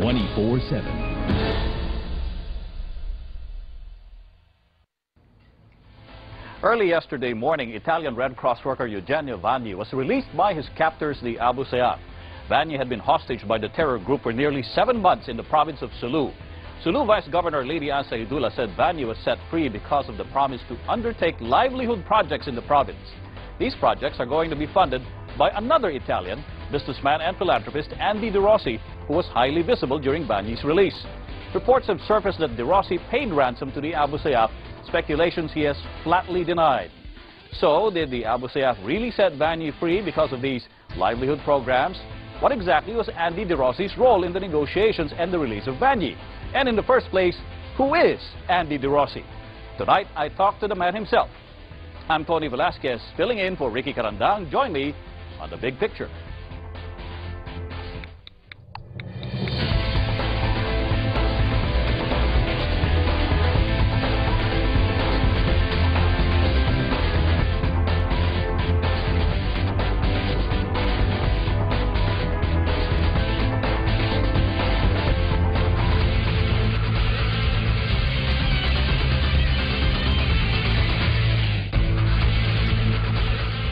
24/7. Early yesterday morning, Italian Red Cross worker Eugenio Vanni was released by his captors, the Abu Sayyaf. Vanni had been hostage by the terror group for nearly 7 months in the province of Sulu. Sulu Vice Governor Lady Ann Saidullah said Vanni was set free because of the promise to undertake livelihood projects in the province. These projects are going to be funded by another Italian, businessman and philanthropist Andy De Rossi, who was highly visible during Vanni's release. Reports have surfaced that De Rossi paid ransom to the Abu Sayyaf, speculations he has flatly denied. So, did the Abu Sayyaf really set Vanni free because of these livelihood programs? What exactly was Andy De Rossi's role in the negotiations and the release of Vanni? And in the first place, who is Andy De Rossi? Tonight, I talked to the man himself. I'm Tony Velasquez, filling in for Ricky Carandang. Join me on The Big Picture.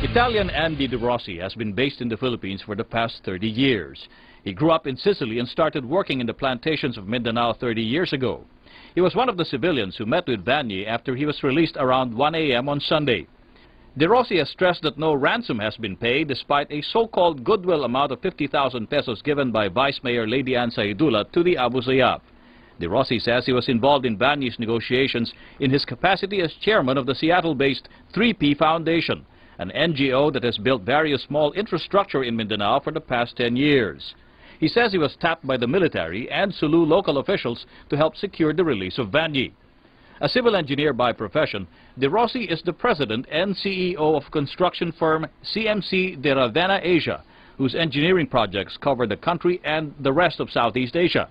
Italian Andy De Rossi has been based in the Philippines for the past 30 years. He grew up in Sicily and started working in the plantations of Mindanao 30 years ago. He was one of the civilians who met with Vanni after he was released around 1 a.m. on Sunday. De Rossi has stressed that no ransom has been paid despite a so-called goodwill amount of 50,000 pesos given by Vice Mayor Lady Ann Saidullah to the Abu Sayyaf. De Rossi says he was involved in Vanni's negotiations in his capacity as chairman of the Seattle-based 3P Foundation, an NGO that has built various small infrastructure in Mindanao for the past 10 years. He says he was tapped by the military and Sulu local officials to help secure the release of Vanni. A civil engineer by profession, De Rossi is the president and CEO of construction firm CMC de Ravenna Asia, whose engineering projects cover the country and the rest of Southeast Asia.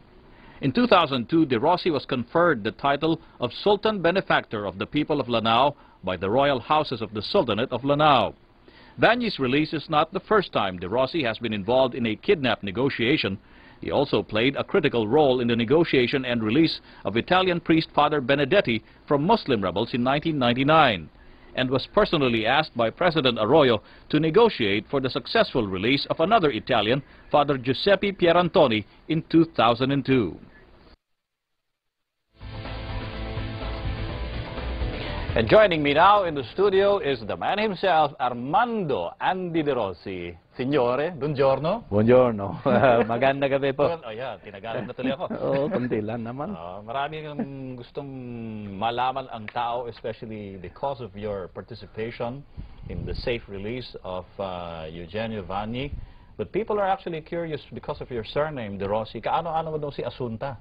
In 2002, De Rossi was conferred the title of Sultan Benefactor of the People of Lanao by the Royal Houses of the Sultanate of Lanao. Vanni's release is not the first time De Rossi has been involved in a kidnap negotiation. He also played a critical role in the negotiation and release of Italian priest Father Benedetti from Muslim rebels in 1999, and was personally asked by President Arroyo to negotiate for the successful release of another Italian, Father Giuseppe Pierantoni, in 2002. And joining me now in the studio is the man himself, Armando Andy De Rossi. Signore, buongiorno. Buongiorno. Maganda gabi po. Oh, yeah, tinagalan na tuloy ako. Oo, kunti lang naman. Marami kang gustong malaman ang tao, especially because of your participation in the safe release of Eugenio Vanni. But people are actually curious because of your surname, De Rossi. Kaano-ano mo daw si Asunta?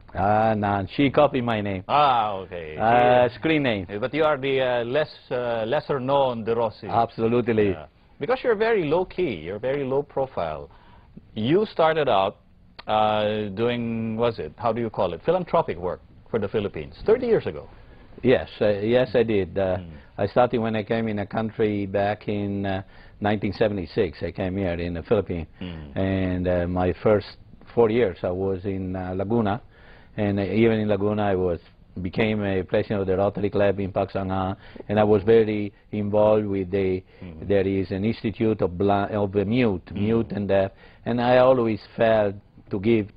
She copied my name. Okay. Screen name. But you are the lesser known De Rossi. Absolutely. Because you're very low-key, you're very low profile. You started out doing, how do you call it, philanthropic work for the Philippines 30 years ago. Yes, yes I did. I started when I came in the country back in 1976. I came here in the Philippines, and my first 4 years I was in Laguna, and even in Laguna I became a president of the Rotary Club in Paksanga, and I was very involved with there is an institute of mute and deaf, and I always felt to give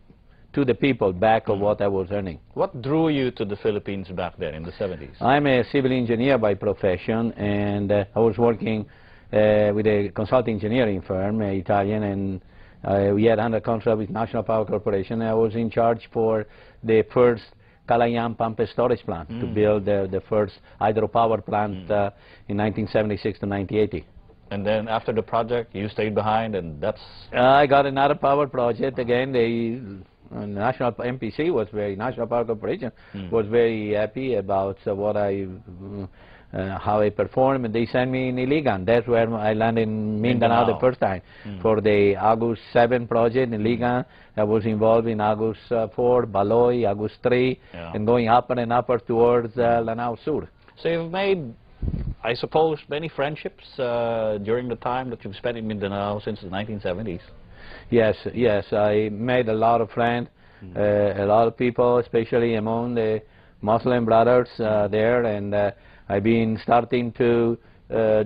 to the people back of what I was earning. What drew you to the Philippines back then in the 70s? I'm a civil engineer by profession, and I was working with a consulting engineering firm, Italian, and we had under contract with National Power Corporation. I was in charge for the first Kalayaan pump storage plant to build the first hydropower plant in 1976 to 1980. And then after the project, you stayed behind, and that's... I got another power project again. National MPC was National Power Corporation was very happy about how I performed, and they sent me in Iligan. That's where I landed in Mindanao the first time for the August 7 project in Iligan. I was involved in August 4, Baloy, August 3, and going upper and upper towards Lanao Sur. So you've made, I suppose, many friendships during the time that you've spent in Mindanao since the 1970s. Yes, yes, I made a lot of friends. A lot of people, especially among the Muslim brothers there, and I've been starting to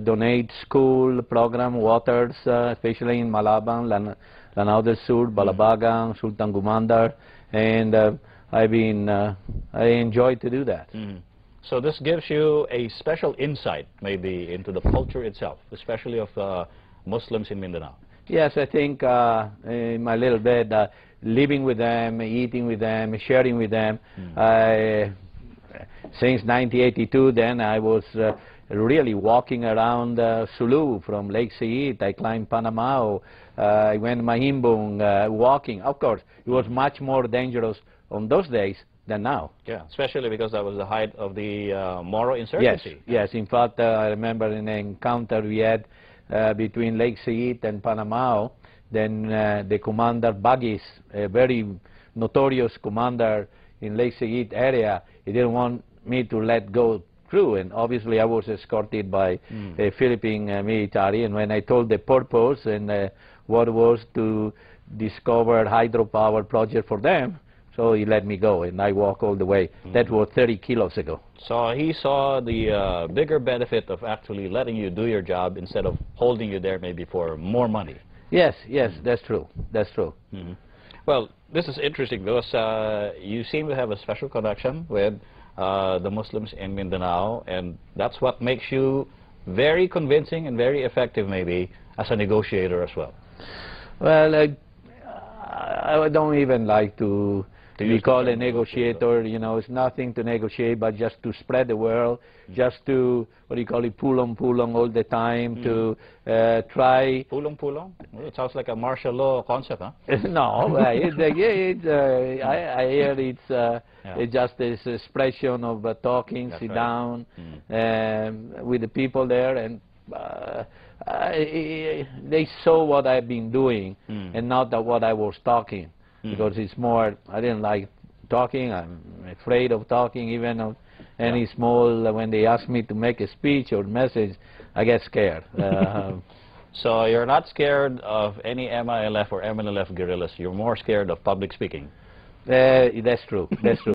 donate school program waters, especially in Malabang, Lanao del Sur, Balabagang, Sultan Gumandar, and I enjoy to do that. So this gives you a special insight, maybe, into the culture itself, especially of Muslims in Mindanao. Yes, I think in my little bed, living with them, eating with them, sharing with them. Since 1982, then I was really walking around Sulu from Lake Sayit. I climbed Panamao. I went Mahimbong walking. Of course, it was much more dangerous on those days than now. Yeah, especially because that was the height of the Moro insurgency. Yes. In fact, I remember an encounter we had between Lake Sayit and Panamao. Then the commander Bagis, a very notorious commander in Lake Sayit area, he didn't want me to let go through, and obviously I was escorted by a Philippine military, and when I told the purpose and what was to discover hydropower project for them, so he let me go, and I walked all the way. That was 30 kilos ago. So he saw the bigger benefit of actually letting you do your job instead of holding you there maybe for more money. Yes, that's true. That's true. Well, this is interesting because you seem to have a special connection with the Muslims in Mindanao, and that's what makes you very convincing and very effective, maybe, as a negotiator as well. Well, I don't even like to be called a negotiator. You know, it's nothing to negotiate, but just to spread the word, just to, what do you call it, pulong all the time, to try... Pulong? It sounds like a martial law concept, huh? No, I hear it's just this expression of talking, sit down with the people there, and they saw what I've been doing and not that what I was talking. Because it's more, I didn't like talking, I'm afraid of talking, even of any small, when they ask me to make a speech or message, I get scared. So you're not scared of any MILF or MNLF guerrillas, you're more scared of public speaking? That's true, that's true.